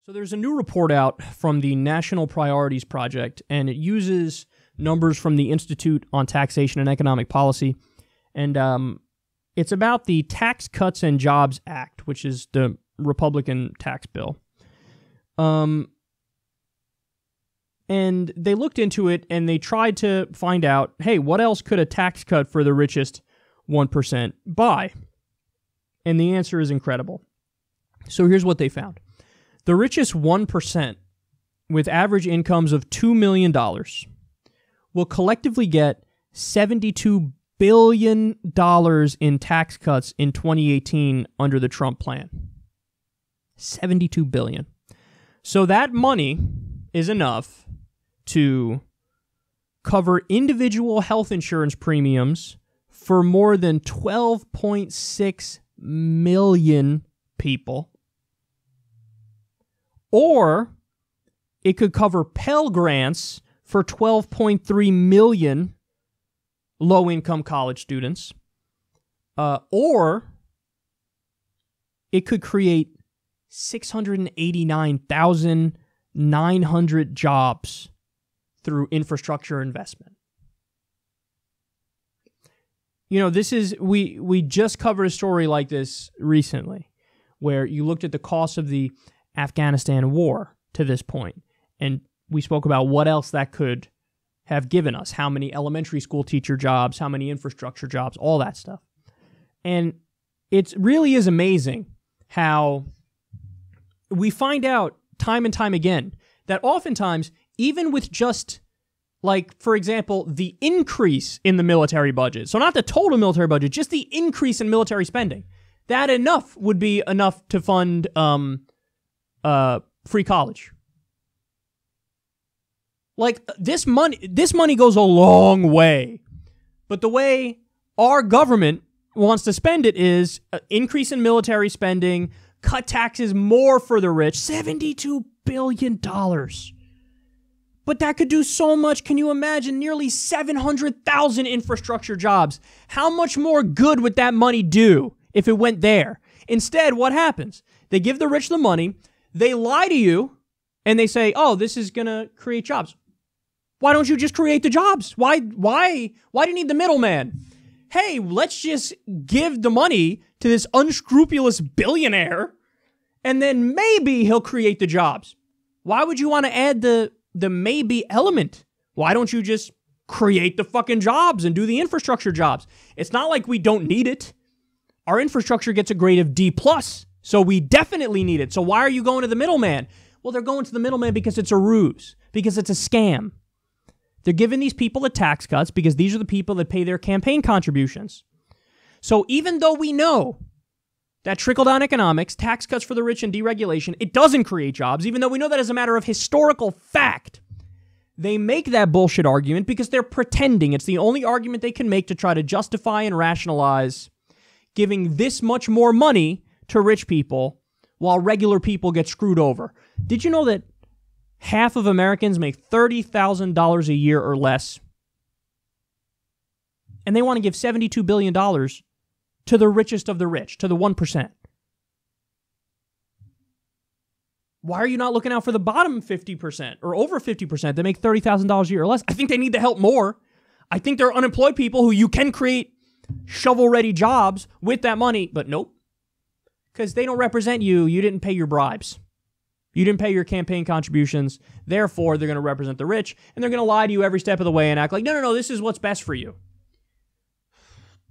So there's a new report out from the National Priorities Project, and it uses numbers from the Institute on Taxation and Economic Policy. And it's about the Tax Cuts and Jobs Act, which is the Republican tax bill. And they looked into it, and they tried to find out, hey, what else could a tax cut for the richest 1% buy? And the answer is incredible. So here's what they found. The richest 1% with average incomes of $2 million will collectively get $72 billion in tax cuts in 2018 under the Trump plan. $72 billion. So that money is enough to cover individual health insurance premiums for more than 12.6 million people. Or it could cover Pell Grants for 12.3 million low-income college students. Or it could create 689,900 jobs through infrastructure investment. You know, this is, we just covered a story like this recently, where you looked at the cost of the Afghanistan war to this point, and we spoke about what else that could have given us, how many elementary school teacher jobs, how many infrastructure jobs, all that stuff. And it really is amazing how we find out time and time again that oftentimes, even with just, like, for example, the increase in the military budget, so not the total military budget, just the increase in military spending, that enough would be enough to fund free college. Like, this money goes a long way. But the way our government wants to spend it is increase in military spending, cut taxes more for the rich, $72 billion. But that could do so much. Can you imagine nearly 700,000 infrastructure jobs? How much more good would that money do if it went there? Instead, what happens? They give the rich the money, they lie to you, and they say, oh, this is going to create jobs. Why don't you just create the jobs? Why do you need the middleman? Hey, let's just give the money to this unscrupulous billionaire, and then maybe he'll create the jobs. Why would you want to add the maybe element? Why don't you just create the fucking jobs and do the infrastructure jobs? It's not like we don't need it. Our infrastructure gets a grade of D+, so we definitely need it. So why are you going to the middleman? Well, they're going to the middleman because it's a ruse, because it's a scam. They're giving these people the tax cuts because these are the people that pay their campaign contributions. So even though we know that trickle-down economics, tax cuts for the rich, and deregulation, it doesn't create jobs, even though we know that as a matter of historical fact, they make that bullshit argument because they're pretending. It's the only argument they can make to try to justify and rationalize giving this much more money to rich people while regular people get screwed over. Did you know that half of Americans make $30,000 a year or less? And they want to give $72 billion to the richest of the rich, to the 1%. Why are you not looking out for the bottom 50% or over 50% that make $30,000 a year or less? I think they need the help more. I think there are unemployed people who you can create shovel-ready jobs with that money, but nope. Because they don't represent you. You didn't pay your bribes. You didn't pay your campaign contributions. Therefore, they're going to represent the rich, and they're going to lie to you every step of the way and act like, no, this is what's best for you.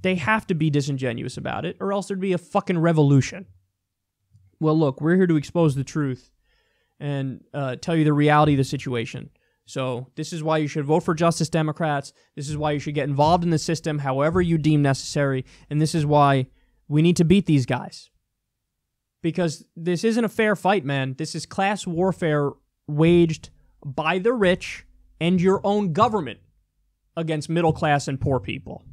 They have to be disingenuous about it, or else there'd be a fucking revolution. Well, look, we're here to expose the truth and tell you the reality of the situation. So this is why you should vote for Justice Democrats. This is why you should get involved in the system however you deem necessary. And this is why we need to beat these guys. Because this isn't a fair fight, man. This is class warfare waged by the rich and your own government against middle class and poor people.